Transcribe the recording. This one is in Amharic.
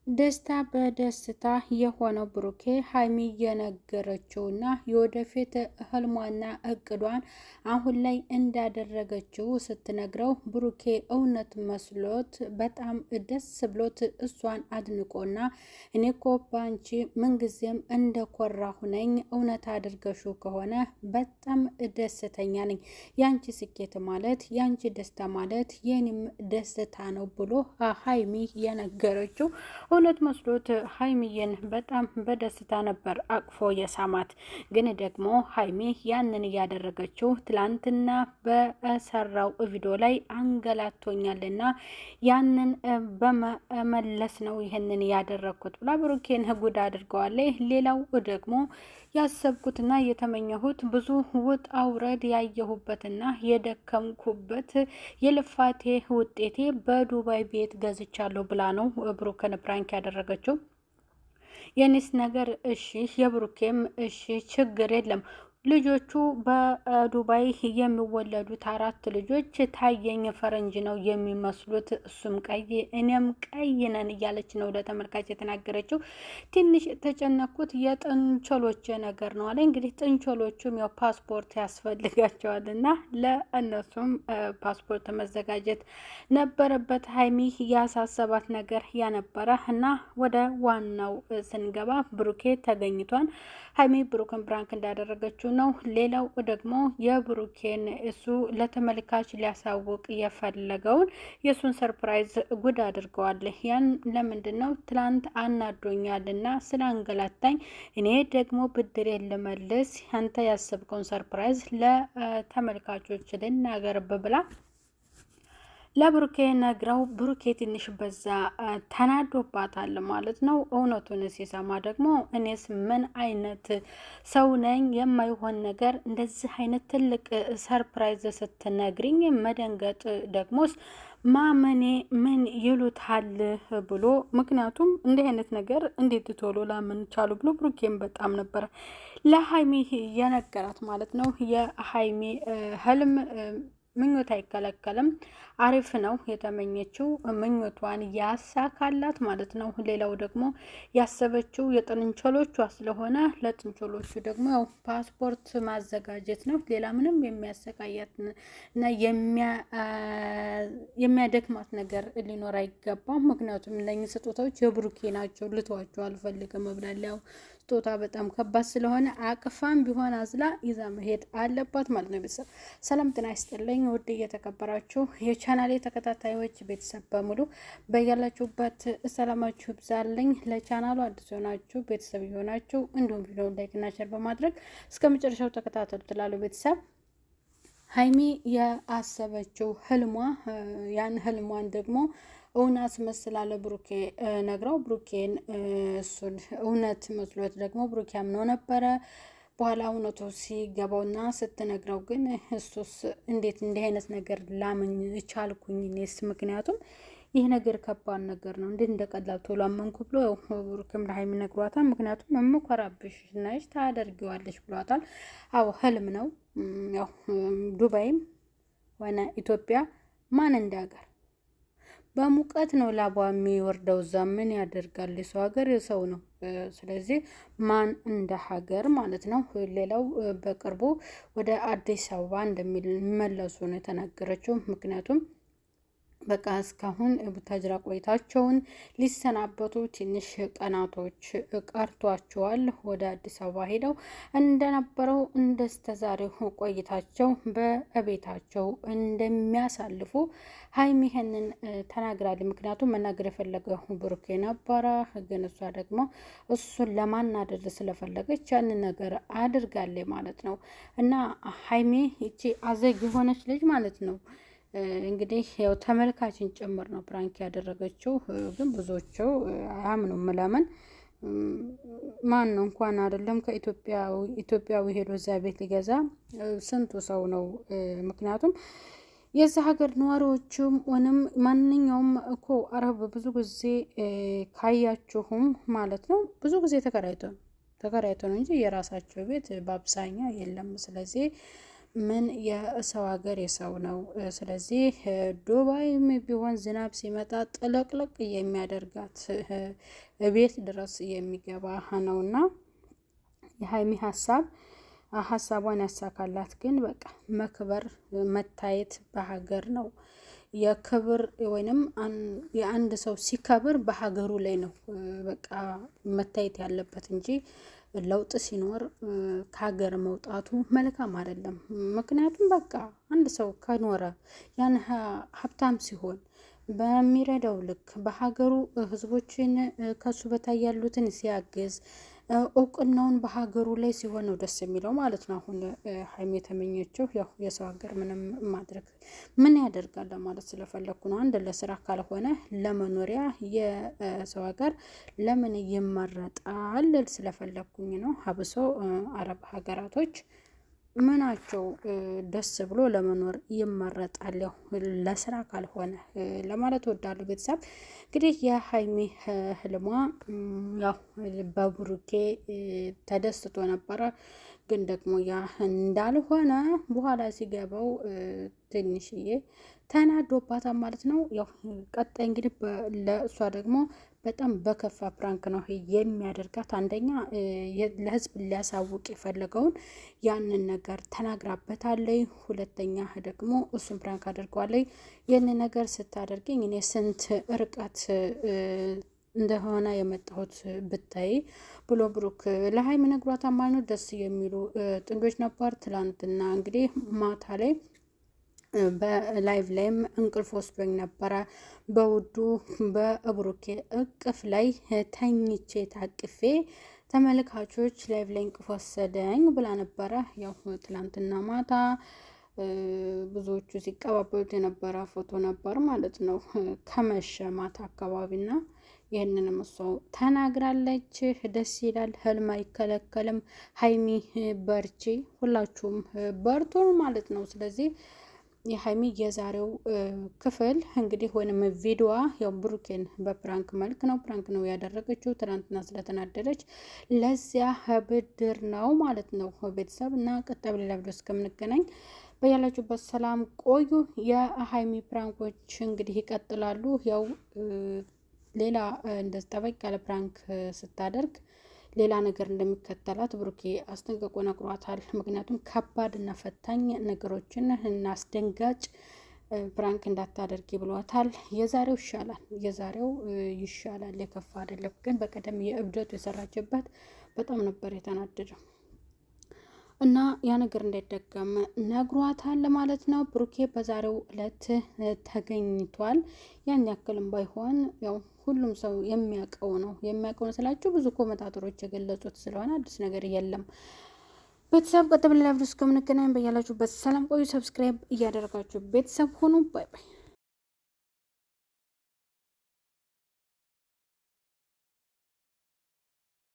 ደስታ በደስታ የሆነው ብሩኬ ሀይሚ የነገረችውና የወደፊት ህልሟና እቅዷን አሁን ላይ እንዳደረገችው ስትነግረው ብሩኬ እውነት መስሎት በጣም ደስ ብሎት እሷን አድንቆና እኔ እኮ በአንቺ ምንጊዜም እንደኮራሁ ነኝ፣ እውነት አድርገሹ ከሆነ በጣም ደስተኛ ነኝ፣ ያንቺ ስኬት ማለት ያንቺ ደስታ ማለት የኔም ደስታ ነው ብሎ ሀይሚ የነገረችው እውነት መስሎት ሀይሚዬን በጣም በደስታ ነበር አቅፎ የሳማት። ግን ደግሞ ሀይሚ ያንን እያደረገችው ትላንትና በሰራው ቪዲዮ ላይ አንገላቶኛልና ያንን በመመለስ ነው ይህንን ያደረግኩት ብላ ብሩኬን ጉድ አድርገዋለች። ሌላው ደግሞ ያሰብኩትና የተመኘሁት ብዙ ውጣ ውረድ ያየሁበትና የደከምኩበት የልፋቴ ውጤቴ በዱባይ ቤት ገዝቻለሁ ብላ ነው ብሩክን ፕራንክ ያደረገችው። የኔስ ነገር እሺ፣ የብሩኬም እሺ፣ ችግር የለም። ልጆቹ በዱባይ የሚወለዱት 4 ልጆች ታየኝ ፈረንጅ ነው የሚመስሉት፣ እሱም ቀይ እኔም ቀይ ነን እያለች ነው ለተመልካች የተናገረችው። ትንሽ የተጨነኩት የጥንቸሎች ነገር ነው አለ። እንግዲህ ጥንቸሎቹም ያው ፓስፖርት ያስፈልጋቸዋል እና ለእነሱም ፓስፖርት መዘጋጀት ነበረበት። ሀይሚ ያሳሰባት ነገር ያነበረ እና ወደ ዋናው ስንገባ ብሩኬ ተገኝቷል። ሀይሚ ብሩክን ፕራንክ እንዳደረገችው ነው። ሌላው ደግሞ የብሩኬን እሱ ለተመልካች ሊያሳውቅ የፈለገውን የእሱን ሰርፕራይዝ ጉድ አድርገዋል። ያን ለምንድን ነው? ትላንት አናዶኛልና ስላንገላታኝ እኔ ደግሞ ብድር ልመልስ፣ አንተ ያሰብከውን ሰርፕራይዝ ለተመልካቾች ልናገርብ ብላ ለብሩኬ ነግራው ብሩኬ ትንሽ በዛ ተናዶባታል ማለት ነው። እውነቱን ሲሰማ ደግሞ እኔስ ምን አይነት ሰው ነኝ? የማይሆን ነገር እንደዚህ አይነት ትልቅ ሰርፕራይዝ ስትነግሪኝ መደንገጥ ደግሞስ ማመኔ ምን ይሉታል ብሎ ምክንያቱም እንዲህ አይነት ነገር እንዴት ቶሎ ላምን ቻሉ ብሎ ብሩኬን በጣም ነበረ ለሀይሚ የነገራት ማለት ነው። የሀይሚ ህልም ምኞት አይከለከልም። አሪፍ ነው። የተመኘችው ምኞቷን ያሳካላት ማለት ነው። ሌላው ደግሞ ያሰበችው የጥንቸሎቿ ስለሆነ ለጥንቸሎቹ ደግሞ ያው ፓስፖርት ማዘጋጀት ነው። ሌላ ምንም የሚያሰቃያት እና የሚያደክማት ነገር ሊኖር አይገባም። ምክንያቱም እነኝህ ስጦታዎች የብሩኬ ናቸው፣ ልተዋቸው አልፈልግም ብላለሁ። ስጦታ በጣም ከባድ ስለሆነ አቅፋም ቢሆን አዝላ ይዛ መሄድ አለባት ማለት ነው። ቤተሰብ ሰላም ጤና ይስጥልኝ። ውድ እየተከበራችሁ የቻናሌ ተከታታዮች ቤተሰብ በሙሉ በያላችሁበት ሰላማችሁ ይብዛልኝ። ለቻናሉ አዲስ ሆናችሁ ቤተሰብ የሆናችሁ እንዲሁም ቪዲዮ ላይክ እና ሼር በማድረግ እስከ መጨረሻው ተከታተሉ ትላሉ። ቤተሰብ ሀይሚ ያሰበችው ህልሟ ያን ህልሟን ደግሞ እውነት አስመስላ ለብሩኬ ነግራው ብሩኬን እሱን እውነት መስሎት ደግሞ ብሩኬ አምኖ ነበረ። በኋላ እውነቱ ሲገባውና ስትነግረው ግን እሱስ እንዴት እንዲህ አይነት ነገር ላምን ቻልኩኝ እኔስ? ምክንያቱም ይህ ነገር ከባድ ነገር ነው፣ እንዴት እንደቀላል ቶሎ አመንኩ ብሎ ብሩክም ለሀይሚ ነግሯታል። ምክንያቱም እምኮራብሽ ነሽ ታደርጊዋለሽ ብሏታል። አዎ ህልም ነው። ያው ዱባይም ሆነ ኢትዮጵያ ማን እንዳገር በሙቀት ነው ላቧ የሚወርደው። እዛ ምን ያደርጋል? የሰው ሀገር የሰው ነው። ስለዚህ ማን እንደ ሀገር ማለት ነው። ሌላው በቅርቡ ወደ አዲስ አበባ እንደሚመለሱ ነው የተናገረችው። ምክንያቱም በቃ እስካሁን ቡታጅራ ቆይታቸውን ሊሰናበቱ ትንሽ ቀናቶች ቀርቷቸዋል። ወደ አዲስ አበባ ሄደው እንደነበረው እንደስተዛሬው ቆይታቸው በቤታቸው እንደሚያሳልፉ ሀይሚ ይሄንን ተናግራለች። ምክንያቱም መናገር የፈለገው ብሩክ ነበረ፣ ግን እሷ ደግሞ እሱን ለማናደድ ስለፈለገች ያንን ነገር አድርጋለች ማለት ነው። እና ሀይሚ ይቺ አዘግ የሆነች ልጅ ማለት ነው እንግዲህ ያው ተመልካችን ጭምር ነው ፕራንክ ያደረገችው። ግን ብዙዎቹ አያምኑም። ለምን ማን ነው እንኳን አይደለም ከኢትዮጵያዊ ሄዶ እዛ ቤት ሊገዛ ስንቱ ሰው ነው። ምክንያቱም የዛ ሀገር ነዋሪዎችም ሆነም ማንኛውም እኮ አረብ ብዙ ጊዜ ካያችሁም ማለት ነው ብዙ ጊዜ ተከራይቶ ነው እንጂ የራሳቸው ቤት በአብዛኛው የለም። ስለዚህ ምን የሰው ሀገር የሰው ነው። ስለዚህ ዱባይም ቢሆን ዝናብ ሲመጣ ጥለቅለቅ የሚያደርጋት ቤት ድረስ የሚገባ ነውና የሀይሚ ሀሳቧን ያሳካላት። ግን በቃ መክበር መታየት በሀገር ነው። የክብር ወይንም የአንድ ሰው ሲከብር በሀገሩ ላይ ነው በቃ መታየት ያለበት እንጂ ለውጥ ሲኖር ከሀገር መውጣቱ መልካም አይደለም። ምክንያቱም በቃ አንድ ሰው ከኖረ ያን ሀብታም ሲሆን በሚረዳው ልክ በሀገሩ ህዝቦችን ከሱ በታይ ያሉትን ሲያግዝ እውቅናውን በሀገሩ ላይ ሲሆን ነው ደስ የሚለው ማለት ነው። አሁን ሀይሚ የተመኘችው ያው የሰው ሀገር ምንም ማድረግ ምን ያደርጋል ማለት ስለፈለኩ ነው። አንድ ለስራ ካልሆነ ለመኖሪያ የሰው ሀገር ለምን ይመረጣል ስለፈለኩኝ ነው። ሀብሶ አረብ ሀገራቶች ምናቸው ደስ ብሎ ለመኖር ይመረጣል፣ ያው ለስራ ካልሆነ ለማለት ወዳሉ ቤተሰብ እንግዲህ የሀይሚ ህልሟ ያው በብሩኬ ተደስቶ ነበረ። ግን ደግሞ ያ እንዳልሆነ በኋላ ሲገባው ትንሽዬ ተናዶባታል ማለት ነው። ያው ቀጣይ እንግዲህ ለእሷ ደግሞ በጣም በከፋ ፕራንክ ነው የሚያደርጋት። አንደኛ ለህዝብ ሊያሳውቅ የፈለገውን ያንን ነገር ተናግራበታለይ። ሁለተኛ ደግሞ እሱን ፕራንክ አድርገዋለይ። ይህንን ነገር ስታደርገኝ እኔ ስንት ርቀት እንደሆነ የመጣሁት ብታይ ብሎ ብሩክ ለሀይሚ ነግሯታል ማለት ነው። ደስ የሚሉ ጥንዶች ነበር። ትላንትና እንግዲህ ማታ ላይ በላይቭ ላይም እንቅልፍ ወስዶኝ ነበረ በውዱ በብሩኬ እቅፍ ላይ ተኝቼ ታቅፌ ተመልካቾች ላይቭ ላይ እንቅልፍ ወሰደኝ ብላ ነበረ። ያው ትላንትና ማታ ብዙዎቹ ሲቀባበሉት የነበረ ፎቶ ነበር ማለት ነው ከመሸ ማታ አካባቢና ይህንንም እሷ ተናግራለች። ደስ ይላል። ህልም አይከለከልም። ሀይሚ በርቺ፣ ሁላችሁም በርቱን ማለት ነው። ስለዚህ የሀይሚ የዛሬው ክፍል እንግዲህ ወይንም ቪዲዮዋ ያው ብሩኬን በፕራንክ መልክ ነው ፕራንክ ነው ያደረገችው። ትናንትና ስለተናደደች ለዚያ ብድር ነው ማለት ነው ቤተሰብ እና ቀጣይ በሌላ ቪዲዮ እስከምንገናኝ በያላችሁበት ሰላም ቆዩ። የሀይሚ ፕራንኮች እንግዲህ ይቀጥላሉ። ያው ሌላ እንደዚህ ጠበቅ ያለ ፕራንክ ስታደርግ ሌላ ነገር እንደሚከተላት ብሩኬ አስጠንቅቆ ነግሯታል። ምክንያቱም ከባድ እና ፈታኝ ነገሮችን እና አስደንጋጭ ፕራንክ እንዳታደርጊ ብሏታል። የዛሬው ይሻላል፣ የከፋ አይደለም። ግን በቀደም የእብደቱ የሰራችበት በጣም ነበር የተናደደው እና ያ ነገር እንዳይደገም ነግሯታል ማለት ነው። ብሩኬ በዛሬው ዕለት ተገኝቷል። ያን ያክልም ባይሆን ያው ሁሉም ሰው የሚያውቀው ነው ስላችሁ ብዙ ኮመንታተሮች የገለጹት ስለሆነ አዲስ ነገር የለም። ቤተሰብ ቀጥታ በሌላ ቪዲዮ እስከምንገናኝ በያላችሁበት ሰላም ቆዩ። ሰብስክራይብ እያደረጋችሁ ቤተሰብ ሆኑ። ባይ ባይ።